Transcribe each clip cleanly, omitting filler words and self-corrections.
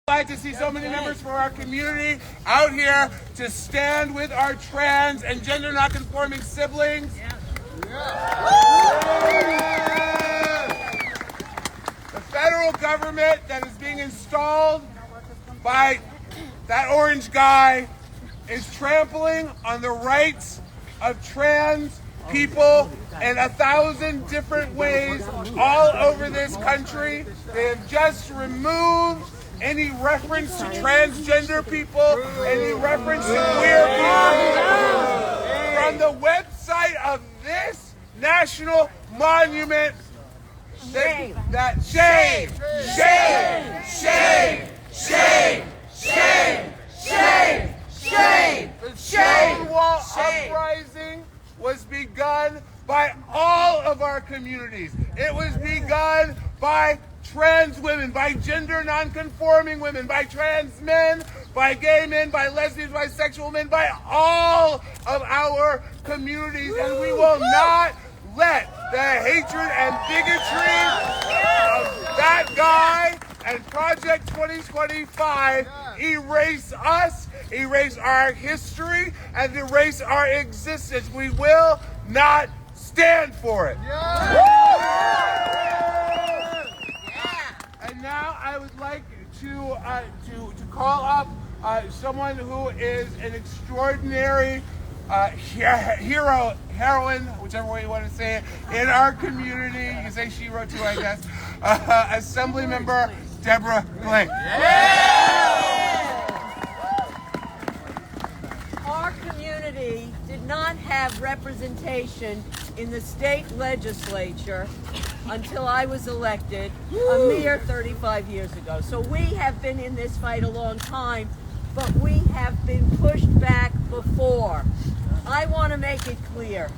Glad to see so many members from our community out here to stand with our trans and gender non-conforming siblings. The federal government that is being installed by that orange guy is trampling on the rights of trans people in 1,000 different ways all over this country. They have just removed any reference to transgender people, any reference to queer people from the website of this national monument. Shame! Shame! The Stonewall uprising was begun by all of our communities. It was begun by trans women, by gender non-conforming women, by trans men, by gay men, by lesbians, bisexual men, by all of our communities. And we will not let the hatred and bigotry of that guy and Project 2025 erase us, erase our history, and erase our existence. We will not stand for it. And now I would like to call up someone who is an extraordinary heroine, whichever way you want to say it, in our community. You can say shero too, I guess. Assemblymember Deborah Blake. Our community did not have representation in the state legislature until I was elected a mere 35 years ago. So we have been in this fight a long time, but we have been pushed back before. I want to make it clear,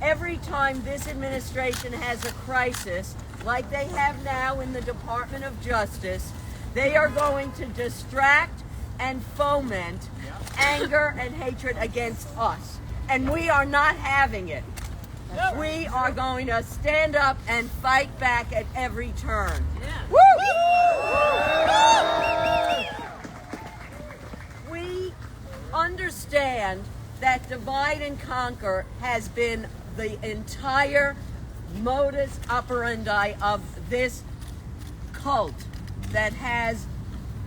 every time this administration has a crisis, like they have now in the Department of Justice, they are going to distract and foment anger and hatred against us. And we are not having it. We are going to stand up and fight back at every turn. Woo! We understand that divide and conquer has been the entire modus operandi of this cult that has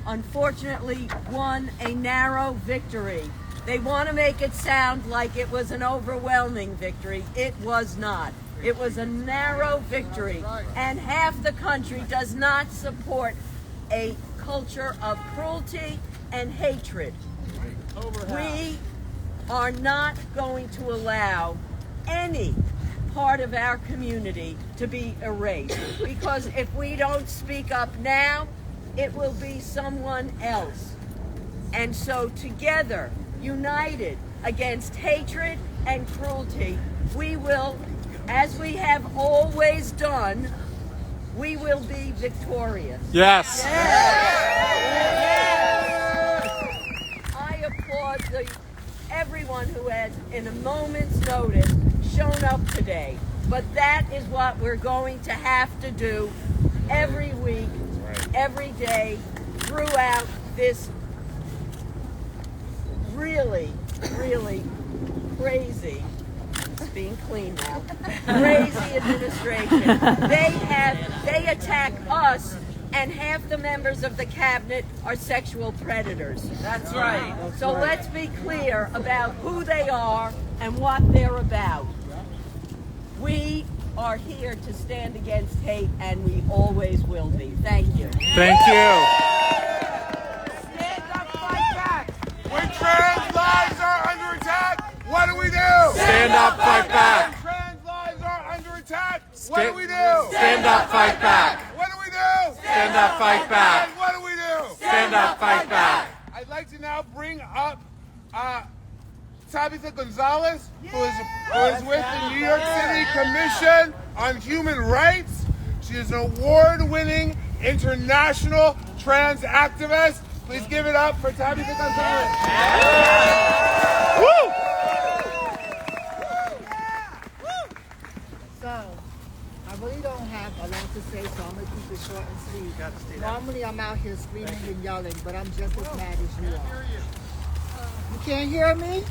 unfortunately won a narrow victory. They want to make it sound like it was an overwhelming victory. It was not. It was a narrow victory. And half the country does not support a culture of cruelty and hatred. We are not going to allow any part of our community to be erased. Because if we don't speak up now, it will be someone else. And so together, united against hatred and cruelty, we will, as we have always done, we will be victorious. Yes. I applaud everyone who has, in a moment's notice, shown up today. But that is what we're going to have to do every week, every day, throughout this really, really crazy, it's being clean now, crazy administration. They attack us, and half the members of the cabinet are sexual predators. That's right. So let's be clear about who they are and what they're about. We are here to stand against hate, and we always will be. Thank you. Thank you. When trans lives are under attack, what do we do? Stand up, fight back. When trans lives are under attack, what do we do? Stand up, fight back. What do we do? Stand up, fight back. And what do we do? Stand up, fight back. I'd like to now bring up Tabitha Gonzalez, who is with the New York City Commission on Human Rights. She is an award-winning international trans activist. Please give it up for Tabitha Gonzalez. Woo! So, I really don't have a lot lot to say, so I'm going to keep it short and sweet. Normally, I'm out here screaming and yelling, but I'm just as mad as you are. You can't hear me?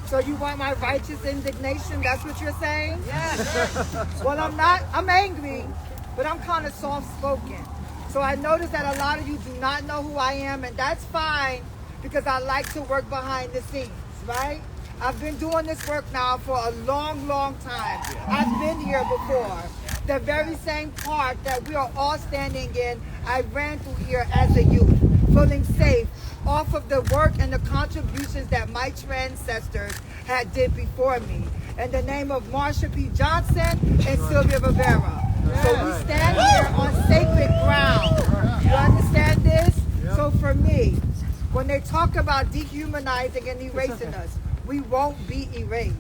So you want my righteous indignation? That's what you're saying? Yes. Well, I'm not. I'm angry, but I'm kind of soft-spoken. So I noticed that a lot of you do not know who I am, and that's fine because I like to work behind the scenes, right? I've been doing this work now for a long, long time. I've been here before. The very same park that we are all standing in, I ran through here as a youth, feeling safe off of the work and the contributions that my ancestors had did before me. In the name of Marsha P. Johnson and Sylvia Rivera. So we stand here on sacred ground. You understand this? So for me, when they talk about dehumanizing and erasing us, we won't be erased.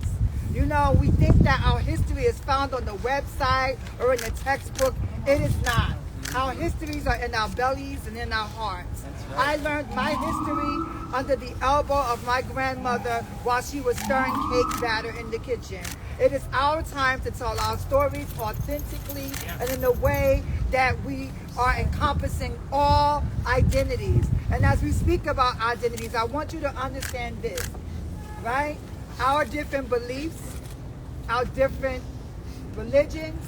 You know, we think that our history is found on the website or in the textbook. It is not. Our histories are in our bellies and in our hearts. I learned my history under the elbow of my grandmother while she was stirring cake batter in the kitchen. It is our time to tell our stories authentically and in a way that we are encompassing all identities. And as we speak about identities, I want you to understand this, right? Our different beliefs, our different religions,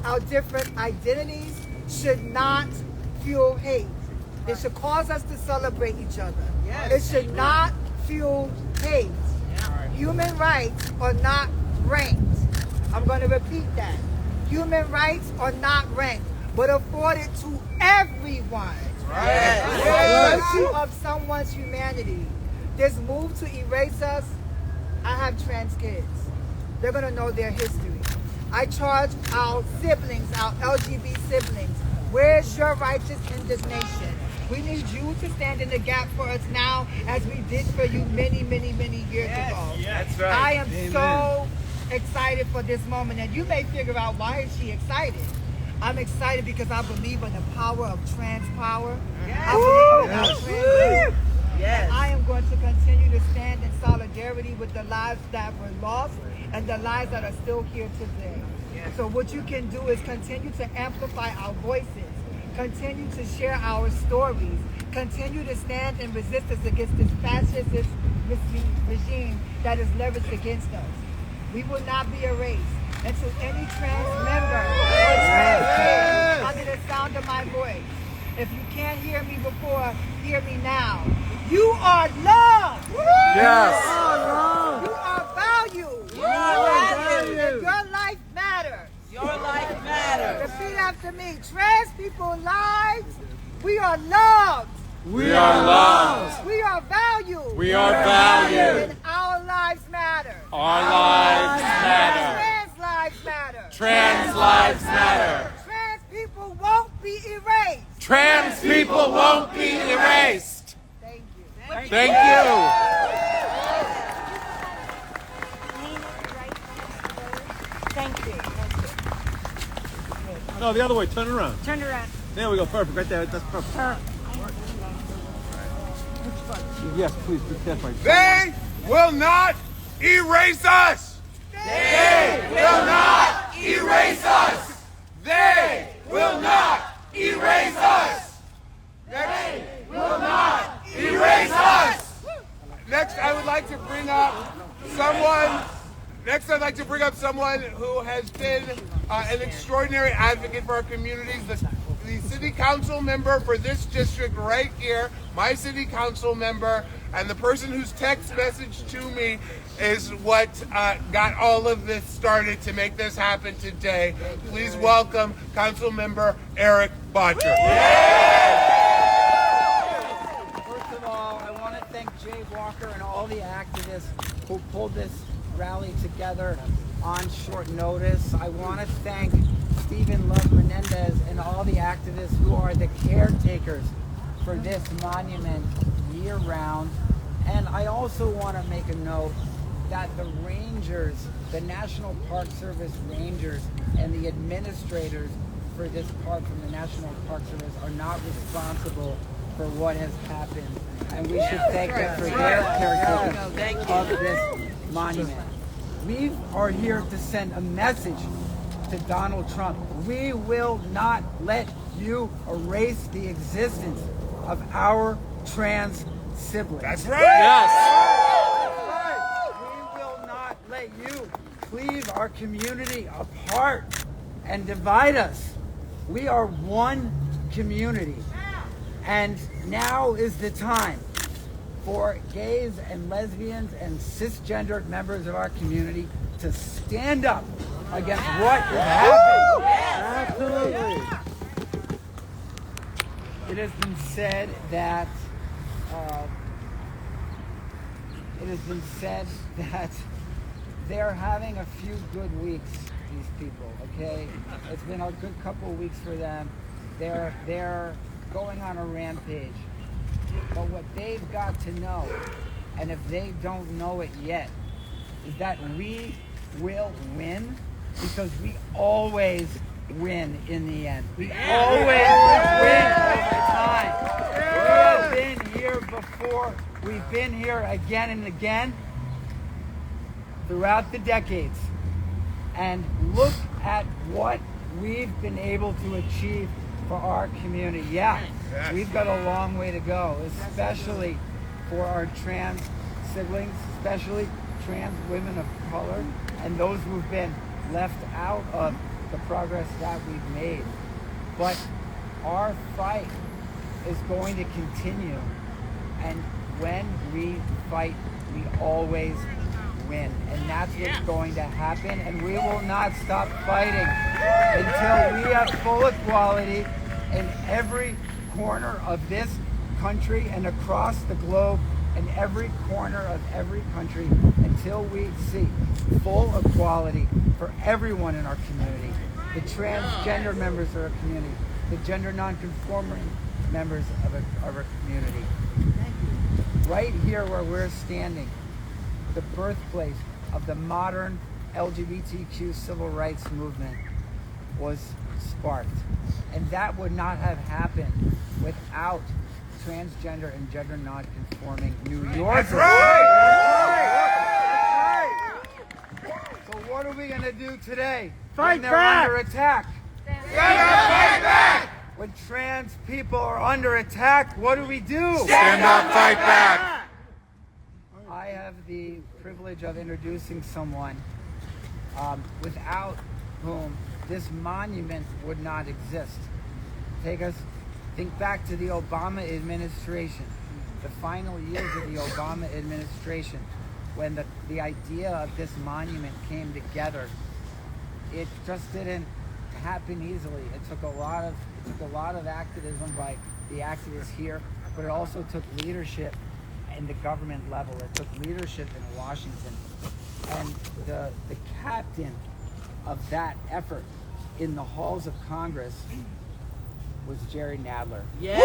our different identities should not fuel hate. It should cause us to celebrate each other. It should not fuel hate. Human rights are not ranked. I'm going to repeat that. Human rights are not ranked, but afforded to everyone. By virtue of someone's humanity. This move to erase us, I have trans kids. They're going to know their history. I charge our siblings, our LGBT siblings, where's your righteous indignation? We need you to stand in the gap for us now as we did for you many, many, many years ago. That's right. I am so excited for this moment. And you may figure out, why is she excited? I'm excited because I believe in the power of trans power. I believe in our trans. Yes. I am going to continue to stand in solidarity with the lives that were lost and the lives that are still here today. So what you can do is continue to amplify our voices, continue to share our stories, continue to stand in resistance against this fascist regime that is leveraged against us. We will not be erased until any trans member or trans kid under the sound of my voice. If you can't hear me before, hear me now. You are loved. Yes. You are valued. You are valued. And your life matters. Your life matters. Repeat after me. Trans people's lives, we are loved. We are loved. We are valued. We are valued. And our lives matter. Our lives matter. Trans lives matter. Trans lives matter. Trans people won't be erased. Trans people won't be erased. Thank you. Thank you. Thank you. No, the other way. Turn around. Turn around. There we go. Perfect. Right there. That's perfect. Yes, please be careful. They will not erase us. They will not erase us. They will not erase us. They will not erase us. Next, I would like to bring up someone. Next, I'd like to bring up someone who has been an extraordinary advocate for our communities. The city council member for this district right here, my city council member, and the person whose text message to me is what got all of this started to make this happen today. Please welcome Council Member Eric Botcher. First of all, I want to thank Jay Walker and all the activists who pulled this rally together on short notice. I want to thank Stephen Love Menendez and all the activists who are the caretakers for this monument year-round. And I also want to make a note that the rangers, the National Park Service rangers and the administrators for this park from the National Park Service are not responsible for what has happened. And we should thank them for their caretaking of this monument. We are here to send a message to Donald Trump. We will not let you erase the existence of our trans siblings. That's right. Yes. We will not let you cleave our community apart and divide us. We are one community. And now is the time for gays and lesbians and cisgendered members of our community to stand up against what is happening. Absolutely. It has been said that they're having a few good weeks, these people, okay? It's been a good couple of weeks for them. They're going on a rampage. But what they've got to know, and if they don't know it yet, is that we will win, because we always win in the end. We always win over time. We have been here before. We've been here again and again throughout the decades. And look at what we've been able to achieve for our community. Yeah, we've got a long way to go, especially for our trans siblings, especially trans women of color, and those who've been left out of the progress that we've made. But our fight is going to continue, and when we fight, we always win, and that's what's going to happen, and we will not stop fighting until we have full equality in every corner of this country and across the globe, in every corner of every country, until we see full equality for everyone in our community, the transgender members of our community, the gender non-conforming members of our community. Right here where we're standing, the birthplace of the modern LGBTQ civil rights movement was sparked. And that would not have happened without transgender and gender non-conforming New Yorkers. That's right. So what are we going to do today? Fight when they're back. under attack? Stand up, fight back. When trans people are under attack, what do we do? Stand up, fight back. I have the privilege of introducing someone without whom this monument would not exist. Think back to the Obama administration, the final years of the Obama administration, when the idea of this monument came together. It just didn't happen easily. It took a lot of activism by the activists here, but it also took leadership in the government level. It took leadership in Washington, and the captain of that effort in the halls of Congress was Jerry Nadler. Yeah.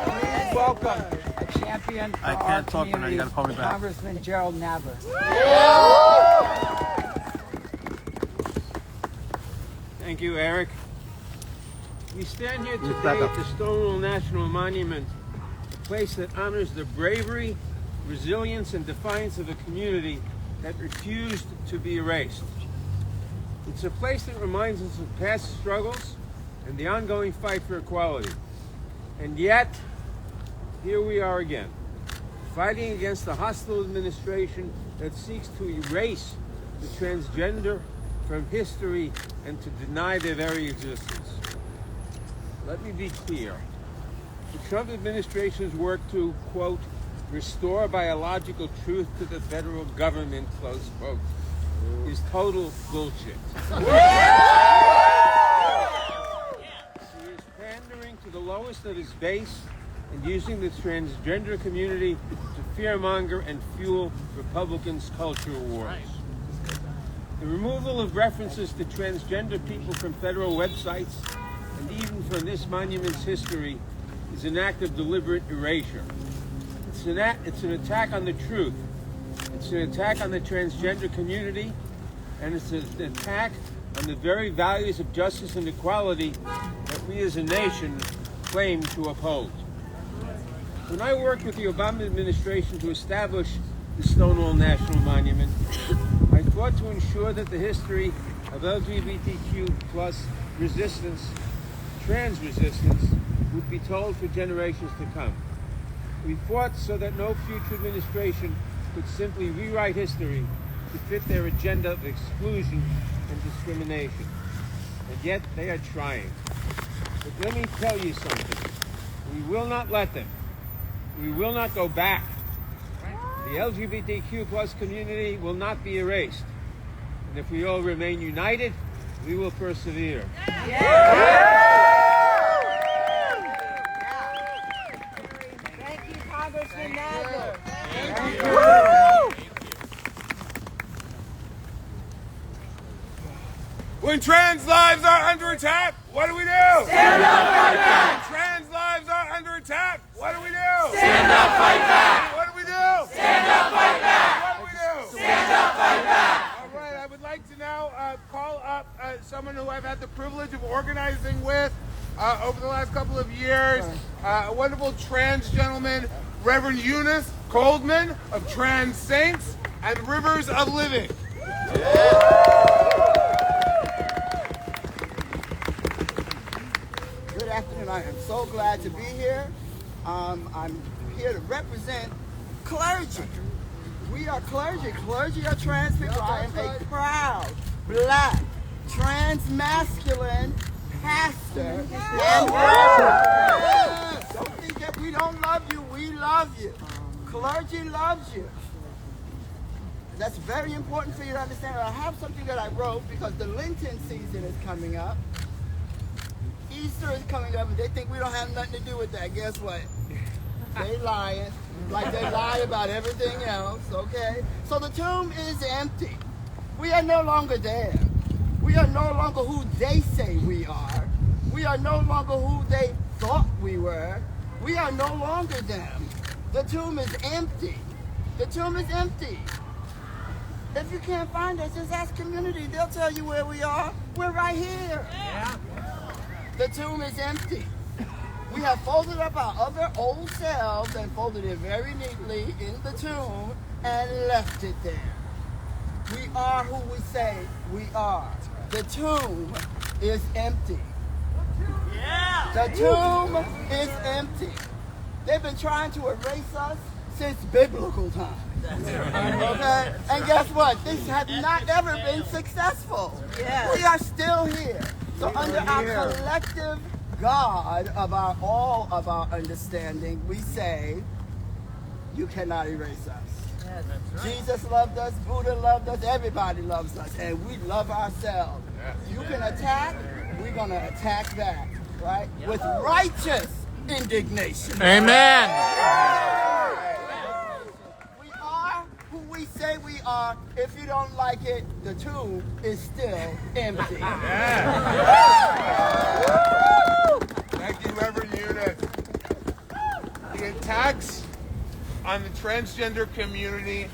Please welcome a champion for I our can't talk right now. community, You gotta call me back. Congressman Gerald Nadler. Thank you, Eric. We stand here today at the Stonewall National Monument, a place that honors the bravery, resilience, and defiance of a community that refused to be erased. It's a place that reminds us of past struggles and the ongoing fight for equality. And yet, here we are again, fighting against a hostile administration that seeks to erase the transgender from history and to deny their very existence. Let me be clear. The Trump administration's work to, quote, restore biological truth to the federal government, close quote, is total bullshit. He is pandering to the lowest of his base and using the transgender community to fearmonger and fuel Republicans' culture wars. The removal of references to transgender people from federal websites and even from this monument's history is an act of deliberate erasure. It's an attack on the truth. It's an attack on the transgender community, and it's an attack on the very values of justice and equality that we as a nation claim to uphold. When I worked with the Obama administration to establish the Stonewall National Monument, I fought to ensure that the history of LGBTQ plus resistance, trans resistance, would be told for generations to come. We fought so that no future administration could simply rewrite history to fit their agenda of exclusion and discrimination. And yet they are trying. But let me tell you something. We will not let them. We will not go back. The LGBTQ plus community will not be erased. And if we all remain united, we will persevere. Thank you, Congressman Nadler. When trans lives are under attack, what do we do? Stand up, fight back! When trans lives are under attack, what do we do? Stand up, fight back! What do we do? Stand up, fight back! What do we do? Stand up, fight back! All right, I would like to now call up someone who I've had the privilege of organizing with over the last couple of years, a wonderful trans gentleman, Reverend Eunice Coldman of Trans Saints and Rivers of Living. Good afternoon. I am so glad to be here. I'm here to represent clergy. We are clergy. Clergy are trans people. I am a proud, black, trans masculine pastor. And don't think that we don't love you. We love you. Clergy loves you. That's very important for you to understand. I have something that I wrote because the Lenten season is coming up. Easter is coming up and they think we don't have nothing to do with that. Guess what? They lying. Like they lie about everything else, okay? So the tomb is empty. We are no longer there. We are no longer who they say we are. We are no longer who they thought we were. We are no longer them. The tomb is empty. The tomb is empty. If you can't find us, just ask community. They'll tell you where we are. We're right here. Yeah. The tomb is empty. We have folded up our other old selves and folded it very neatly in the tomb and left it there. We are who we say we are. The tomb is empty. Yeah. The tomb is empty. They've been trying to erase us since biblical times. Okay? And guess what? This has not ever been successful. Yes. We are still here. So under our collective God of all of our understanding, we say, you cannot erase us. Yes. Right. Jesus loved us, Buddha loved us, everybody loves us, and we love ourselves. Yes. You can attack, we're going to attack back, right? Yep. With righteous indignation. Amen. We are who we say we are. If you don't like it, the tomb is still empty. Thank you, Reverend Eunice. The attacks on the transgender community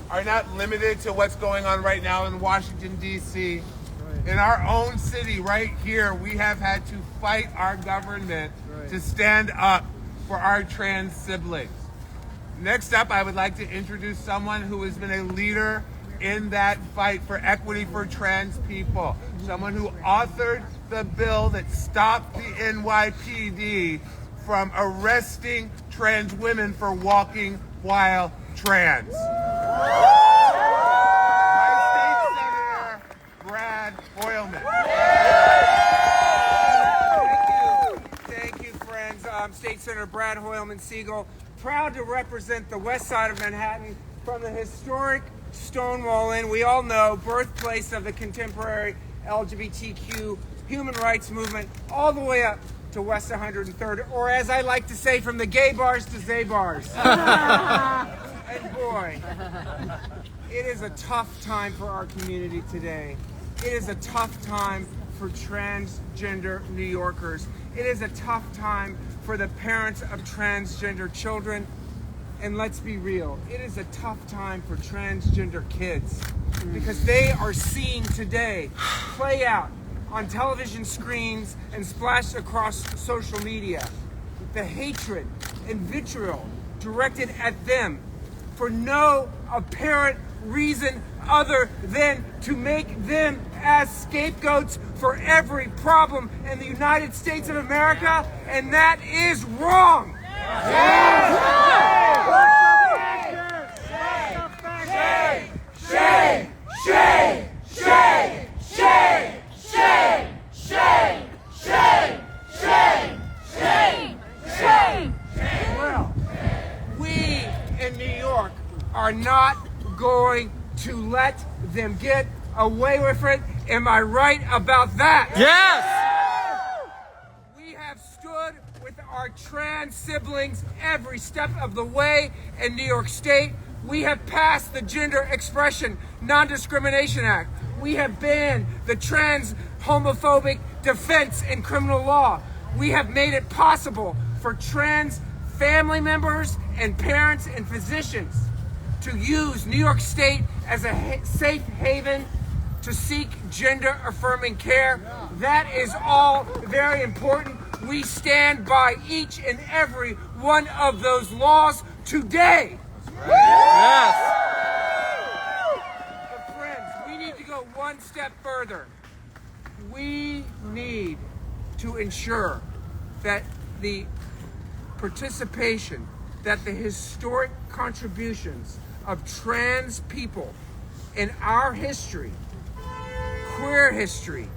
are not limited to what's going on right now in Washington, D.C. In our own city, right here, we have had to fight our government to stand up for our trans siblings. Next up, I would like to introduce someone who has been a leader in that fight for equity for trans people. Someone who authored the bill that stopped the NYPD from arresting trans women for walking while trans. My state senator, Brad Hoylman. Thank you, friends. State Senator Brad Hoylman Siegel, proud to represent the west side of Manhattan from the historic Stonewall Inn. We all know, birthplace of the contemporary LGBTQ human rights movement, all the way up to West 103rd, or as I like to say, from the gay bars to Zay bars. And boy, it is a tough time for our community today. It is a tough time for transgender New Yorkers. It is a tough time for the parents of transgender children. And let's be real, it is a tough time for transgender kids because they are seeing today play out on television screens and splashed across social media the hatred and vitriol directed at them for no apparent reason other than to make them as scapegoats for every problem in the United States of America, and that is wrong. Shame! Shame! Shame! Shame! Shame! Shame! Shame! Shame! Shame! Shame! Well, we in New York are not going to let them get away with it. Am I right about that? Yes! We have stood with our trans siblings every step of the way in New York State. We have passed the Gender Expression Non-Discrimination Act. We have banned the trans homophobic defense in criminal law. We have made it possible for trans family members and parents and physicians to use New York State as a safe haven to seek gender-affirming care. That is all very important. We stand by each and every one of those laws today. Yes! But friends, we need to go one step further. We need to ensure that the participation, that the historic contributions of trans people in our history, queer history,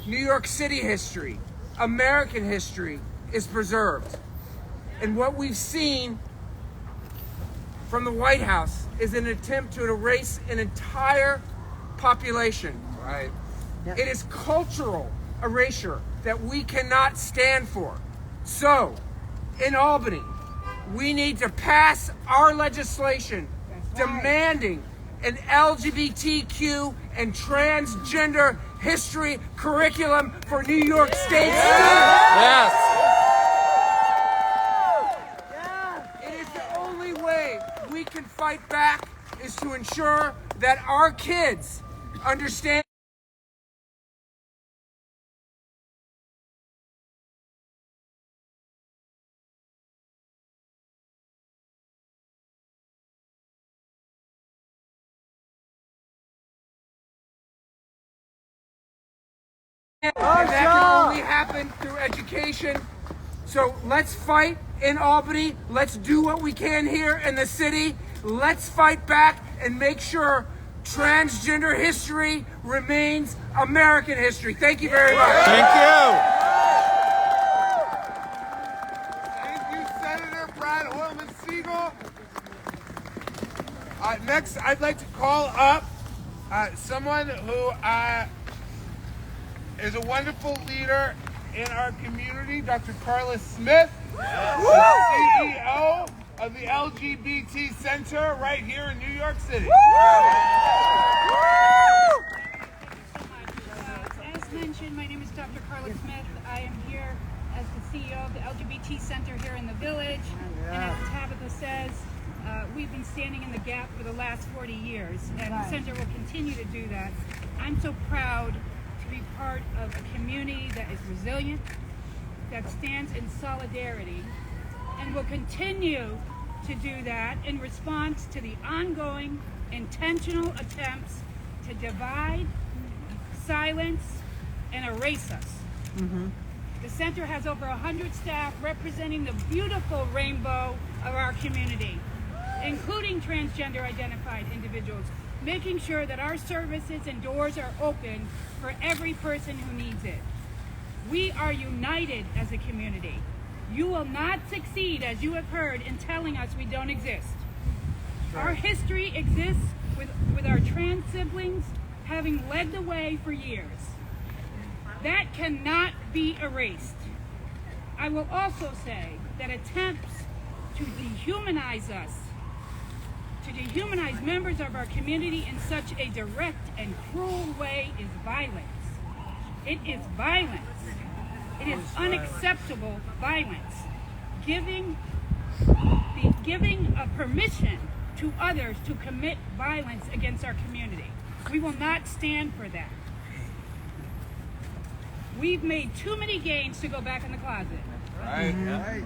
New York City history, American history, is preserved. And what we've seen from the White House is an attempt to erase an entire population. Right. It is cultural erasure that we cannot stand for. So, in Albany, we need to pass our legislation demanding an LGBTQ and transgender history curriculum for New York State students. Yes! It is the only way we can fight back is to ensure that our kids understand and that can only happen through education. So let's fight in Albany. Let's do what we can here in the city. Let's fight back and make sure transgender history remains American history. Thank you very much. Thank you! Thank you, Senator Brad Hoylman Siegel. Next, I'd like to call up someone who is a wonderful leader in our community, Dr. Carla Smith, the CEO of the LGBT Center right here in New York City. As mentioned, my name is Dr. Carla Smith. I am here as the CEO of the LGBT Center here in the Village. And as Tabitha says, we've been standing in the gap for the last 40 years, and the center will continue to do that. I'm so proud to be part of a community that is resilient, that stands in solidarity, and will continue to do that in response to the ongoing intentional attempts to divide, silence, and erase us. The center has over 100 staff representing the beautiful rainbow of our community, including transgender identified individuals, making sure that our services and doors are open for every person who needs it. We are united as a community. You will not succeed, as you have heard, in telling us we don't exist. Our history exists with our trans siblings having led the way for years. That cannot be erased. I will also say that attempts to dehumanize us, to dehumanize members of our community in such a direct and cruel way is violence. It is violence. It is unacceptable violence. Giving a permission to others to commit violence against our community. We will not stand for that. We've made too many gains to go back in the closet. Right.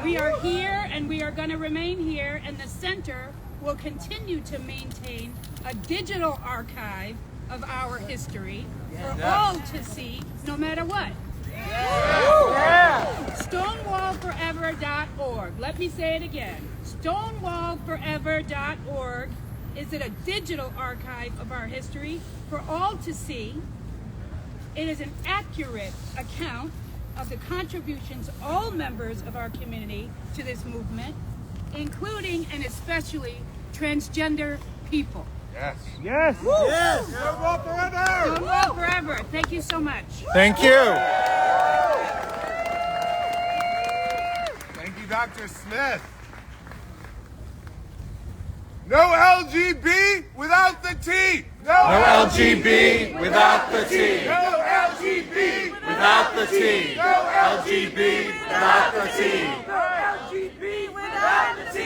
We are here and we are going to remain here, and the center will continue to maintain a digital archive of our history for all to see, no matter what. Stonewallforever.org. Let me say it again. Stonewallforever.org is a digital archive of our history for all to see. It is an accurate account of the contributions all members of our community to this movement, including and especially transgender people. Yes. Yes. Yes. Stonewall forever. Stonewall forever. Thank you so much. Thank you. Thank you, Dr. Smith. No LGB without the T. No LGB without the T. No LGB Without the T. No LGB without the T. LGB without the T.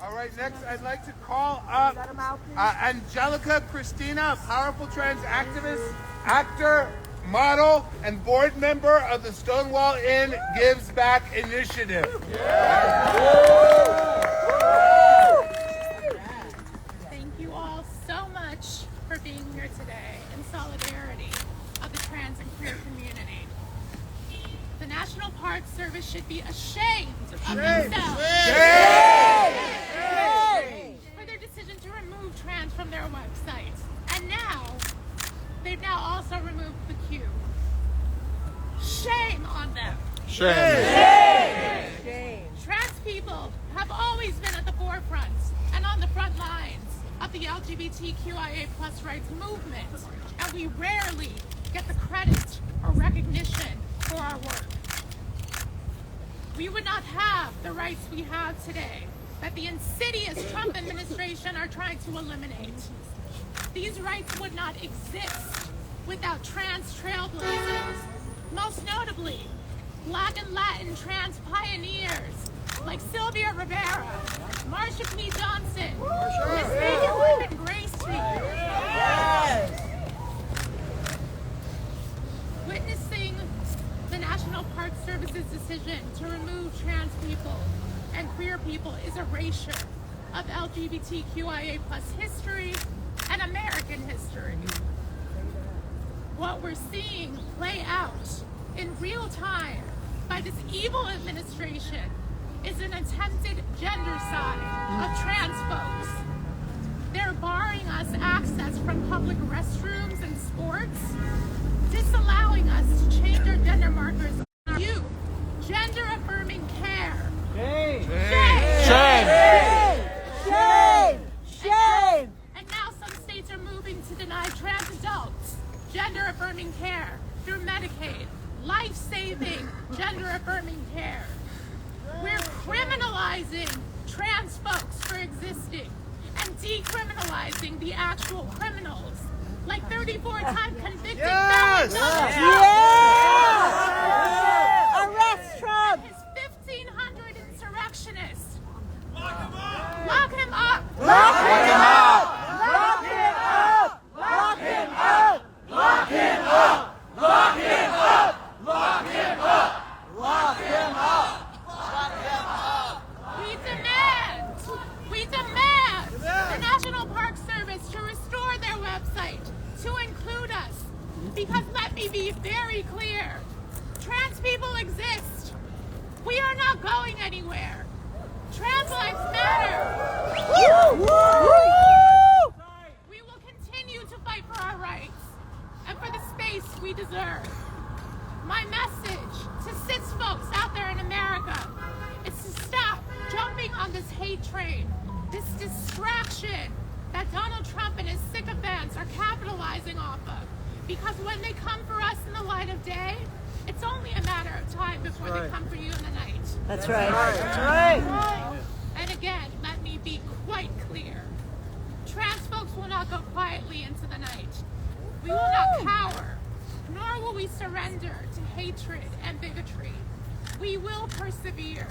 All right, next I'd like to call up Angelica Christina, a powerful trans activist, actor, model, and board member of the Stonewall Inn Gives Back Initiative. Thank you all so much for being here today in solidarity of the trans and queer community. The National Park Service should be ashamed of themselves for their decision to remove trans from their website. And now, they've now also removed the Q. Shame on them. Shame. Trans people have always been at the forefront and on the front lines of the LGBTQIA+ rights movement, and we rarely get the credit or recognition for our work. We would not have the rights we have today that the insidious Trump administration are trying to eliminate. These rights would not exist without trans trailblazers, most notably Black and Latin trans pioneers like Sylvia Rivera, Marsha P. Johnson, Miss Megan Whitman Grace Street. Witnessing the National Park Service's decision to remove trans people and queer people is erasure of LGBTQIA+ history and American history. What we're seeing play out in real time by this evil administration is an attempted gendercide of trans folks. They're barring us access from public restrooms and sports, disallowing us to change our gender markers on you. Gender affirming care. Shame. Shame. And now some states are moving to deny trans adults gender affirming care through Medicaid, life-saving gender affirming care. We're criminalizing trans folks for existing and decriminalizing the actual criminals, like 34-time convicted felons. Arrest Trump! His 1,500 insurrectionists. Lock him up! Lock him up! Lock him up! Lock him up! Lock him up! Lock him up! Lock him up! Lock him up! Lock him up! We demand the National Park Service to restore their website to include us. Because let me be very clear, trans people exist. We are not going anywhere. Trans lives matter. We will continue to fight for our rights and for the space we deserve. My message to cis folks out there in America is to stop jumping on this hate train, this distraction that Donald Trump and his sycophants are capitalizing off of. Because when they come for us in the light of day, it's only a matter of time before they come for you in the night. That's right. That's right. And again, let me be quite clear. Trans folks will not go quietly into the night. We will not cower, nor will we surrender to hatred and bigotry. We will persevere.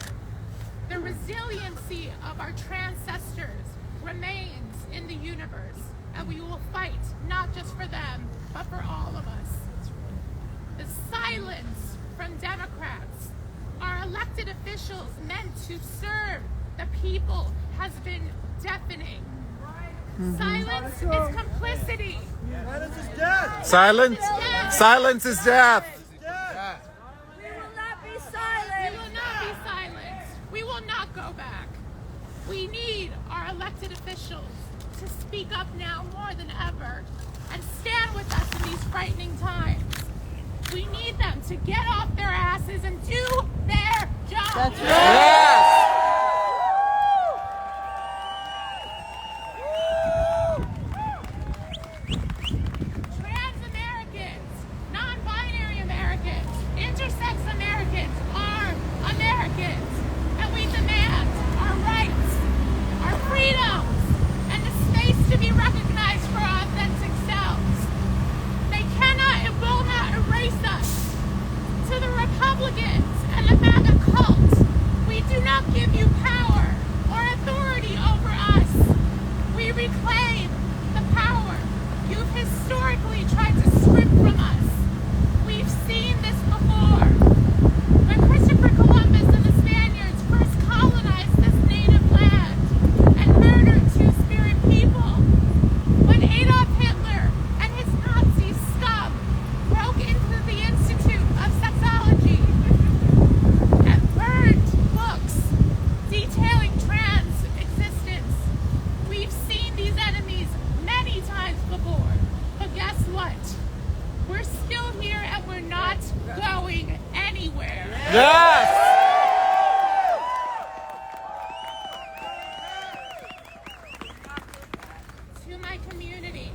The resiliency of our transcestors remains in the universe, and we will fight not just for them, but for all of us. The silence from Democrats, our elected officials meant to serve the people has been deafening. Silence is complicity. Silence is death. Silence? Silence is death. We will not be silent. We will not be silenced. We will not go back. We need our elected officials to speak up now more than ever and stand with us in these frightening times. We need them to get off their asses and do their job. That's right. Trans Americans, non-binary Americans, intersex Americans are Americans, and we demand our rights, our freedoms, and the space to be recognized for our authentic selves. They cannot and will not erase us. To the Republicans and the MAGA cult, we do not give you power or authority over us. We reclaim the power you've historically tried to strip from us. We've seen this before. When Christopher Columbus and the Spaniards first colonized this native land and murdered two-spirit people. When Adolf Hitler and his Nazi scum broke into the Institute of Sexology and burned books detailing trans existence. We've seen these enemies many times before, but guess what? We're still here and we're not going anywhere. Yes! To my community,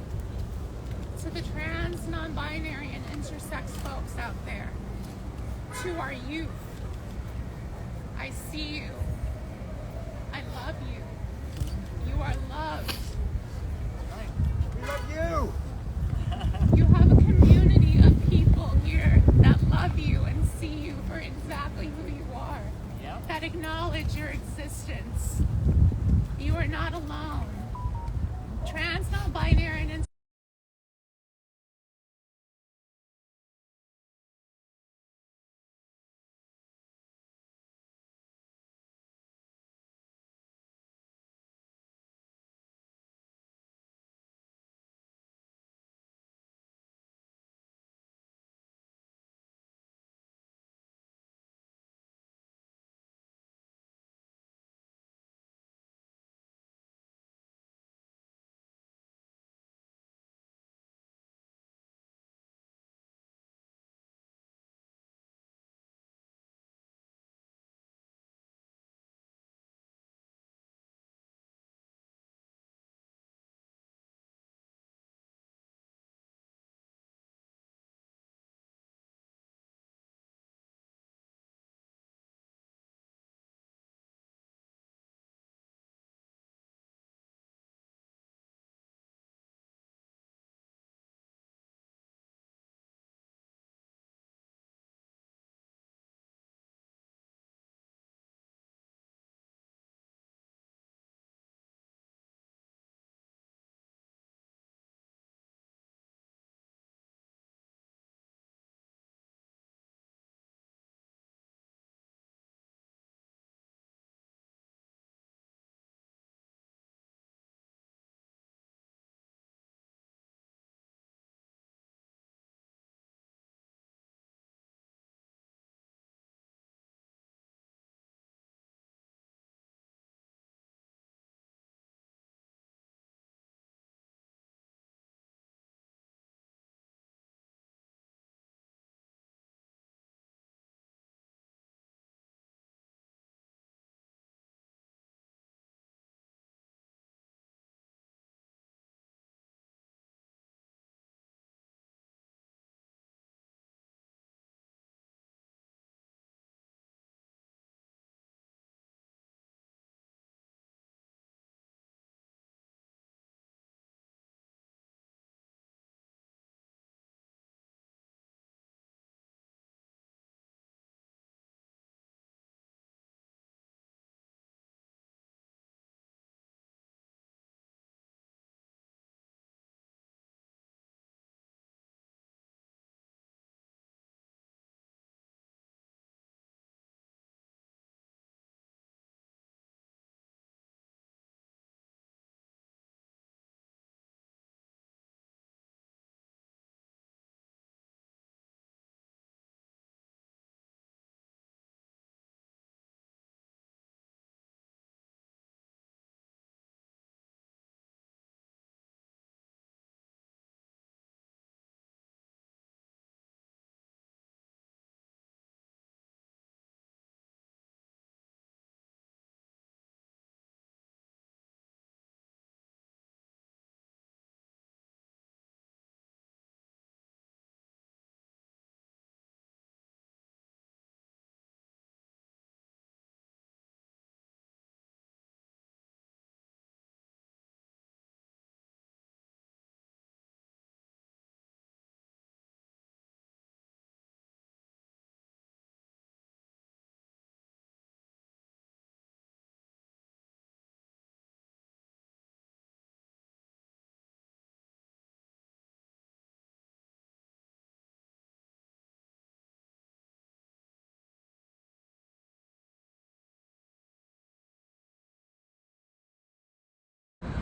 to the trans, non-binary, and intersex folks out there, to our youth, I see you. I love you. You are loved. We love you. You have a community of people here that love you and see you for exactly who you are, that acknowledge your existence. You are not alone. Trans, non-binary, and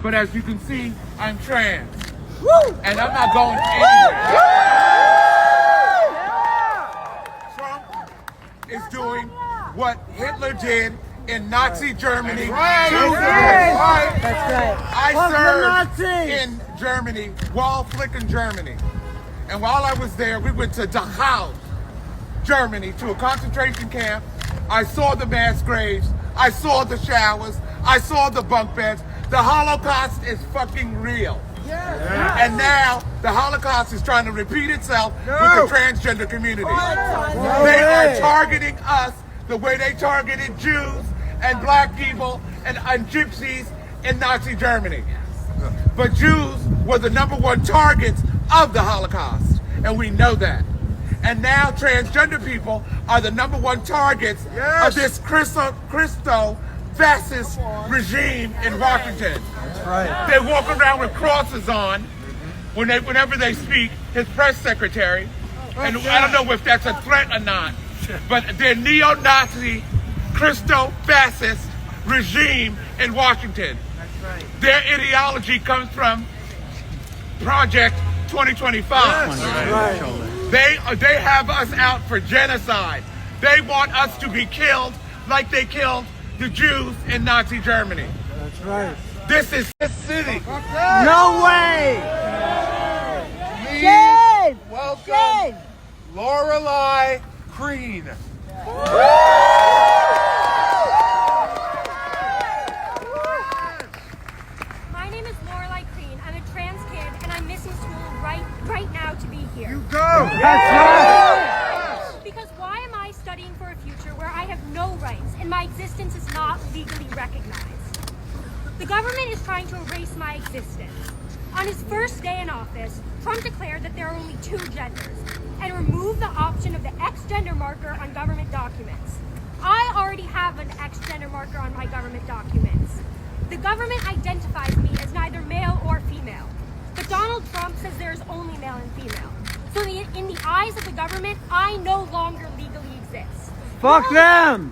But as you can see, I'm trans. Woo! And I'm not going anywhere. Trump is doing what Hitler did in Nazi Germany. That's right. I served in Germany, Wallflicken, Germany. And while I was there, we went to Dachau, Germany, to a concentration camp. I saw the mass graves. I saw the showers. I saw the bunk beds. The Holocaust is fucking real. And now the Holocaust is trying to repeat itself with the transgender community. They are targeting us the way they targeted Jews and black people and gypsies in Nazi Germany. But Jews were the #1 targets of the Holocaust, and we know that. And now transgender people are the #1 targets of this Christo-fascist regime in Washington. That's right. They walk around with crosses on whenever they speak, his press secretary. And I don't know if that's a threat or not, but they're neo-Nazi, Christo-fascist regime in Washington. That's right. Their ideology comes from Project 2025. Right. They have us out for genocide. They want us to be killed like they killed the Jews in Nazi Germany. That's right. This is this city. No way! Please welcome Lorelei Crean. My name is Lorelei Crean. I'm a trans kid, and I'm missing school right now to be here. You go. Because why am I studying for a future where I have no rights and my existence is not legally recognized? The government is trying to erase my existence. On his first day in office, Trump declared that there are only 2 genders and removed the option of the X gender marker on government documents. I already have an X gender marker on my government documents. The government identifies me as neither male or female, but Donald Trump says there is only male and female. So in the eyes of the government, I no longer legally exist. Fuck them!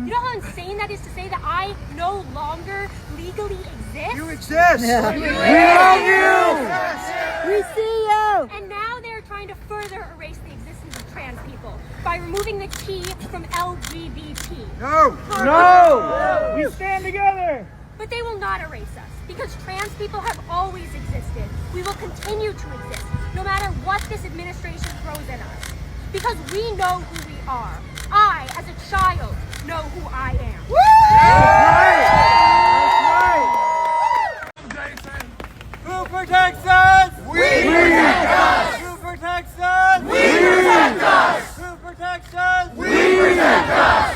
You know how insane that is to say that I no longer legally exist? You exist! Yeah. We love you! We see you! And now they're trying to further erase the existence of trans people by removing the T from LGBT. No! No! We stand together! But they will not erase us, because trans people have always existed. We will continue to exist, no matter what this administration throws at us. Because we know who we are. I, as a child, know who I am. That's right! Who protects us? We protect us! Who protects us? We protect us! Who protects us? We protect us!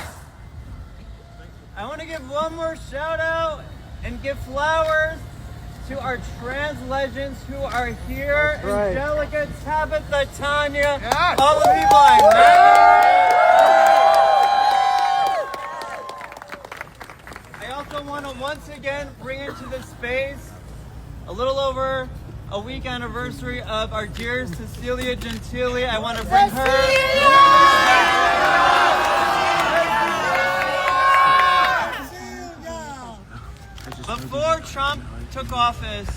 I want to give one more shout out and give flowers to our trans legends who are here. Right. Angelica, Tabitha, Tanya, Yes. all the people I met. I also want to once again bring into this space a little over a week anniversary of our dear Cecilia Gentili. I want to bring her. Before Trump took office,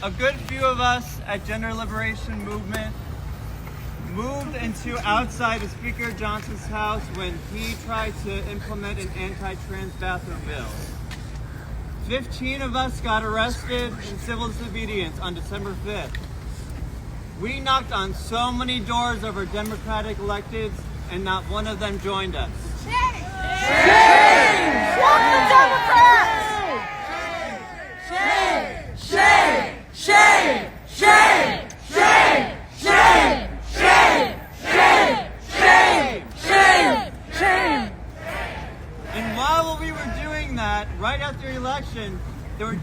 a good few of us at Gender Liberation Movement moved into outside of Speaker Johnson's house when he tried to implement an anti-trans bathroom bill. 15 of us got arrested in civil disobedience on December 5th. We knocked on so many doors of our Democratic electeds, and not one of them joined us. Shame! Fuck the Democrats! Shame! Shame! Shame! Shame! Shame! Shame! Shame! Shame! Shame! Shame! Shame! And while we were doing that, right after the election, there were